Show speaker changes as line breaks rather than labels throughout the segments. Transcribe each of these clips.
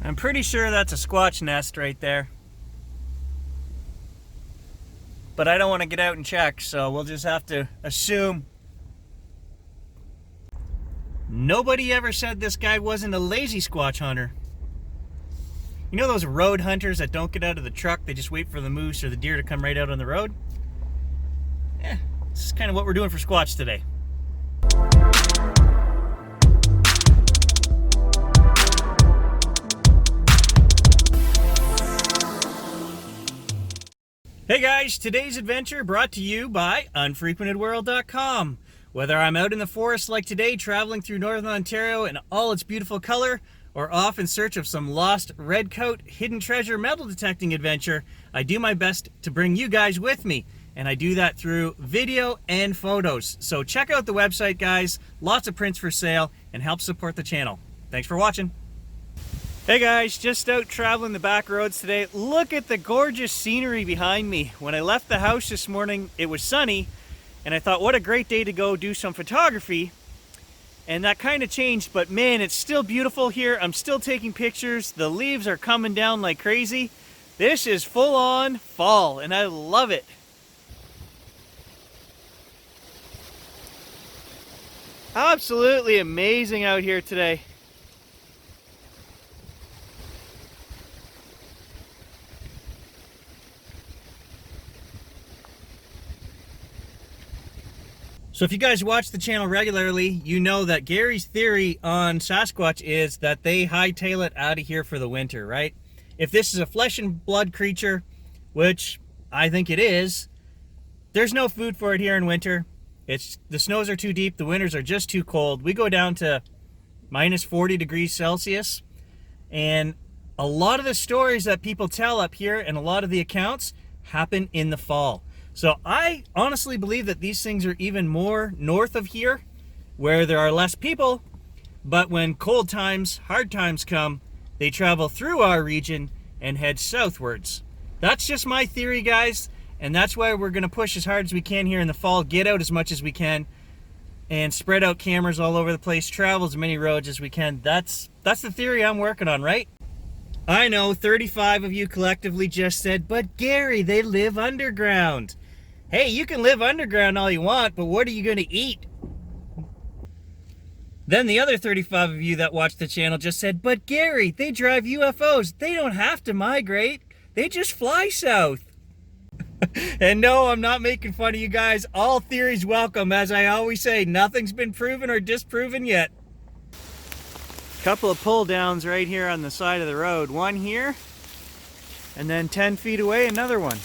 I'm pretty sure that's a squatch nest right there. But I don't want to get out and check, so we'll just have to assume. Nobody ever said this guy wasn't a lazy squatch hunter. You know those road hunters that don't get out of the truck, they just wait for the moose or the deer to come right out on the road? Yeah, this is kind of what we're doing for squatch today. Hey guys, today's adventure brought to you by unfrequentedworld.com. Whether I'm out in the forest like today, traveling through northern Ontario in all its beautiful color, or off in search of some lost redcoat hidden treasure metal detecting adventure, I do my best to bring you guys with me. And I do that through video and photos. So check out the website, guys. Lots of prints for sale, and help support the channel. Thanks for watching. Hey guys, just out traveling the back roads today. Look at the gorgeous scenery behind me. When I left the house this morning, it was sunny, and I thought, what a great day to go do some photography. And that kind of changed, but man, it's still beautiful here. I'm still taking pictures. The leaves are coming down like crazy. This is full on fall, and I love it. Absolutely amazing out here today. So if you guys watch the channel regularly, you know that Gary's theory on Sasquatch is that they hightail it out of here for the winter, right? If this is a flesh and blood creature, which I think it is, there's no food for it here in winter. The snows are too deep, the winters are just too cold. We go down to minus 40 degrees Celsius, and a lot of the stories that people tell up here and a lot of the accounts happen in the fall. So I honestly believe that these things are even more north of here, where there are less people, but when cold times, hard times come, they travel through our region and head southwards. That's just my theory, guys, and that's why we're going to push as hard as we can here in the fall, get out as much as we can, and spread out cameras all over the place, travel as many roads as we can. That's the theory I'm working on, right? I know 35 of you collectively just said, but Gary, they live underground. Hey, you can live underground all you want, but what are you going to eat? Then the other 35 of you that watch the channel just said, but Gary, they drive UFOs. They don't have to migrate. They just fly south. And no, I'm not making fun of you guys. All theories welcome. As I always say, nothing's been proven or disproven yet. Couple of pull downs right here on the side of the road. One here, and then 10 feet away, another one.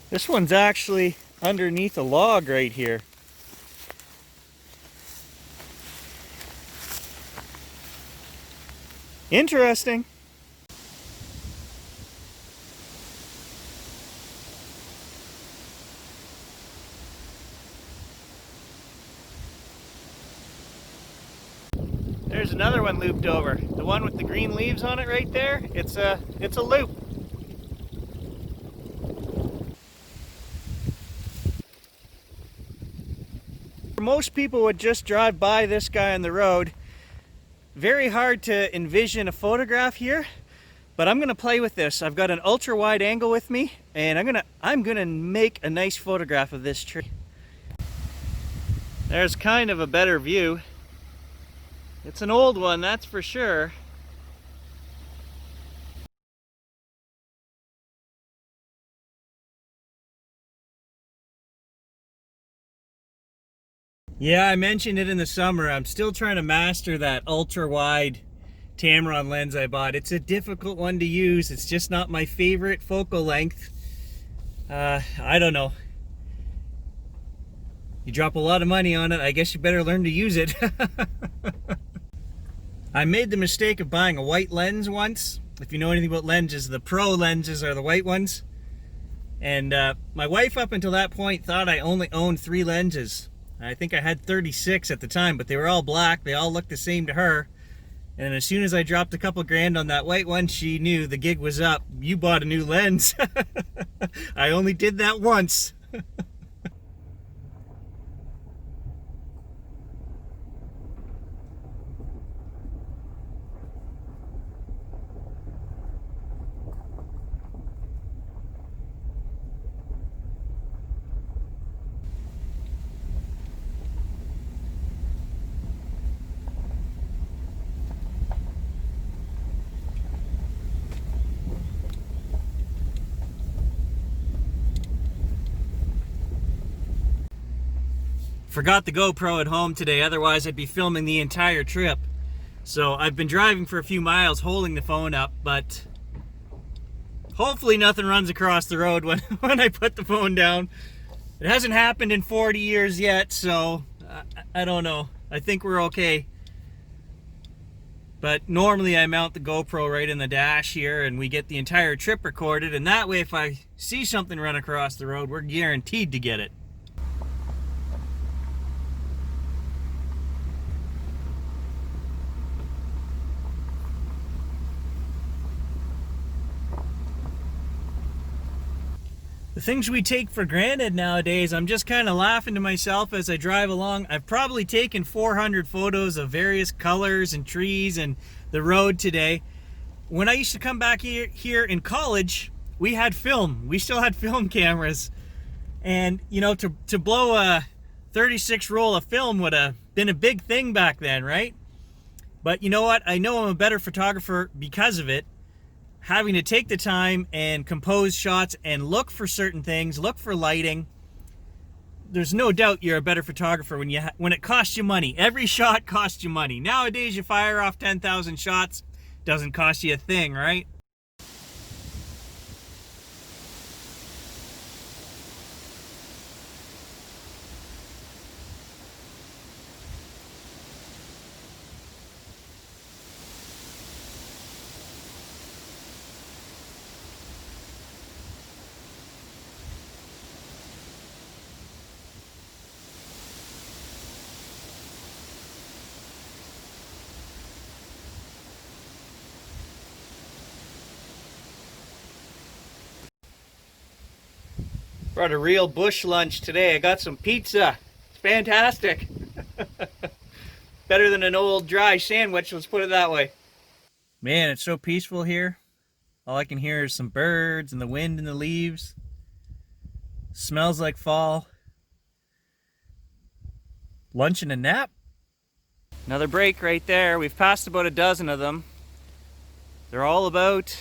This one's actually underneath a log right here. Interesting. There's another one looped over. The one with the green leaves on it right there, it's a loop. Most people would just drive by this guy on the road. Very hard to envision a photograph here, but I'm gonna play with this. I've got an ultra wide angle with me, and I'm gonna make a nice photograph of this tree. There's kind of a better view. It's an old one, that's for sure. Yeah, I mentioned it in the summer. I'm still trying to master that ultra wide Tamron lens I bought. It's a difficult one to use. It's just not my favorite focal length. I don't know. You drop a lot of money on it, I guess you better learn to use it. I made the mistake of buying a white lens once. If you know anything about lenses, the pro lenses are the white ones. And my wife up until that point thought I only owned 3 lenses. I think I had 36 at the time, but they were all black. They all looked the same to her. And as soon as I dropped a couple grand on that white one, she knew the gig was up. You bought a new lens. I only did that once. Forgot the GoPro at home today, otherwise I'd be filming the entire trip. So I've been driving for a few miles holding the phone up, but hopefully nothing runs across the road when I put the phone down. It hasn't happened in 40 years yet, so I don't know. I think we're okay. But normally I mount the GoPro right in the dash here and we get the entire trip recorded, and that way if I see something run across the road, we're guaranteed to get it. The things we take for granted nowadays, I'm just kind of laughing to myself as I drive along. I've probably taken 400 photos of various colors and trees and the road today. When I used to come back here in college, we had film. We still had film cameras. And, you know, to blow a 36 roll of film would have been a big thing back then, right? But you know what? I know I'm a better photographer because of it. Having to take the time and compose shots and look for certain things, look for lighting. There's no doubt you're a better photographer when it costs you money. Every shot costs you money. Nowadays, you fire off 10,000 shots, doesn't cost you a thing, right? Brought a real bush lunch today. I got some pizza. It's fantastic. Better than an old dry sandwich, let's put it that way. Man, it's so peaceful here. All I can hear is some birds and the wind and the leaves. Smells like fall. Lunch and a nap. Another break right there. We've passed about a dozen of them. They're all about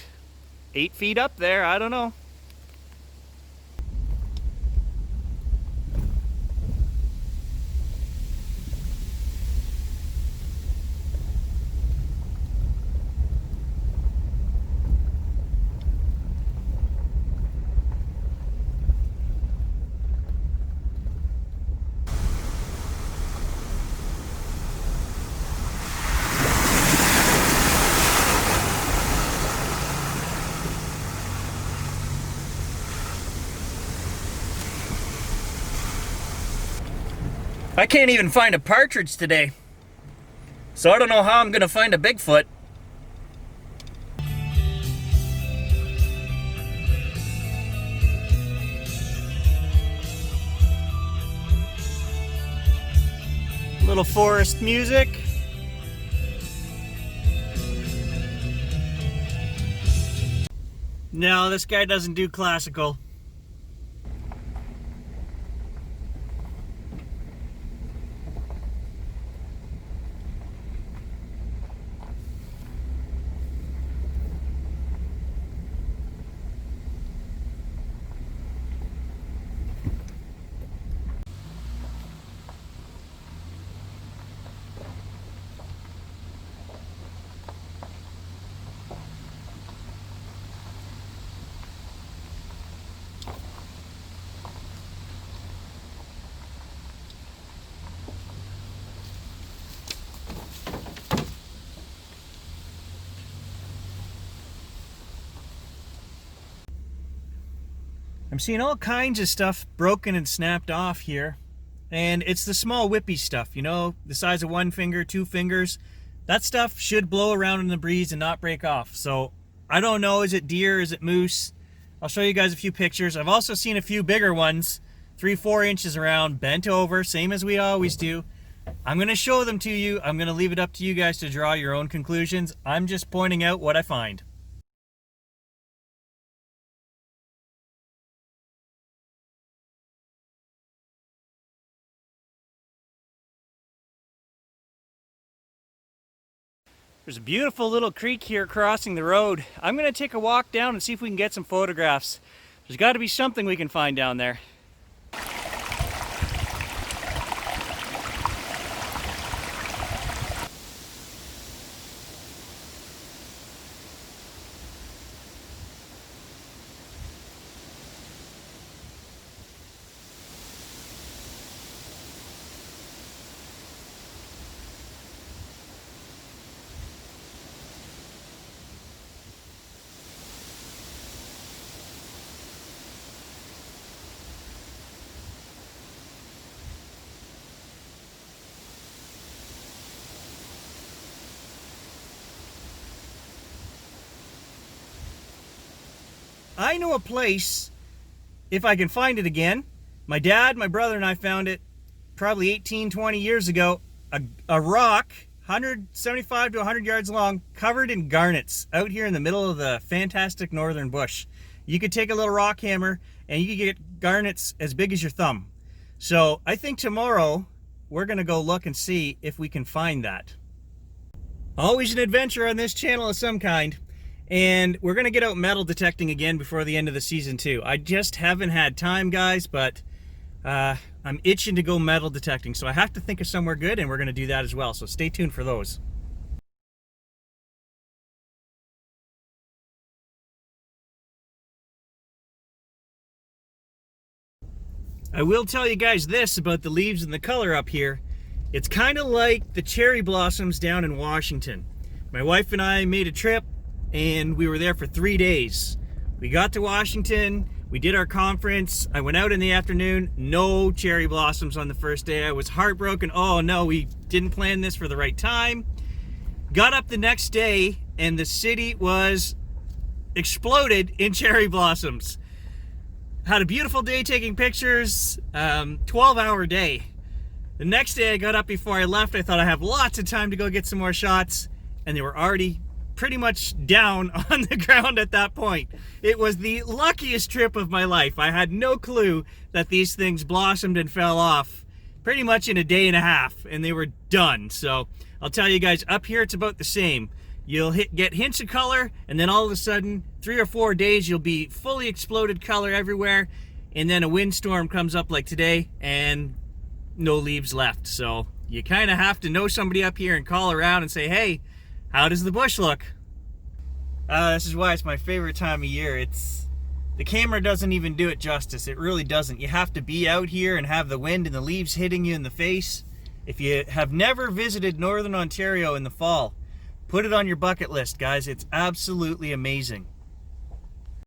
8 feet up there. I don't know. I can't even find a partridge today, so I don't know how I'm gonna find a Bigfoot. Little forest music. No, this guy doesn't do classical. I'm seeing all kinds of stuff broken and snapped off here. and it's the small whippy stuff, you know, the size of 1 finger, 2 fingers. That stuff should blow around in the breeze and not break off. So I don't know, is it deer, is it moose? I'll show you guys a few pictures. I've also seen a few bigger ones, 3-4 inches around, bent over, same as we always do. I'm going to show them to you. I'm going to leave it up to you guys to draw your own conclusions. I'm just pointing out what I find. There's a beautiful little creek here crossing the road. I'm going to take a walk down and see if we can get some photographs. There's got to be something we can find down there. I know a place, if I can find it again. My dad, my brother, and I found it probably 18, 20 years ago. A rock, 175 to 100 yards long, covered in garnets, out here in the middle of the fantastic northern bush. You could take a little rock hammer and you could get garnets as big as your thumb. So I think tomorrow we're going to go look and see if we can find that. Always an adventure on this channel of some kind. And we're going to get out metal detecting again before the end of the season too. I just haven't had time, guys, but I'm itching to go metal detecting. So I have to think of somewhere good, and we're going to do that as well. So stay tuned for those. I will tell you guys this about the leaves and the color up here. It's kind of like the cherry blossoms down in Washington. My wife and I made a trip, and we were there for 3 days. We got to Washington, we did our conference, I went out in the afternoon, no cherry blossoms on the first day. I was heartbroken. Oh no, we didn't plan this for the right time. Got up the next day and the city was exploded in cherry blossoms. Had a beautiful day taking pictures, 12-hour day. The next day I got up before I left. I thought I have lots of time to go get some more shots, and they were already pretty much down on the ground at that point. It was the luckiest trip of my life. I had no clue that these things blossomed and fell off pretty much in a day and a half, and they were done. So I'll tell you guys, up here it's about the same. You'll get hints of color, and then all of a sudden 3 or 4 days you'll be fully exploded color everywhere, and then a windstorm comes up like today and no leaves left. So you kind of have to know somebody up here and call around and say, hey, how does the bush look? This is why it's my favorite time of year. The camera doesn't even do it justice. It really doesn't. You have to be out here and have the wind and the leaves hitting you in the face. If you have never visited Northern Ontario in the fall, put it on your bucket list, guys. It's absolutely amazing.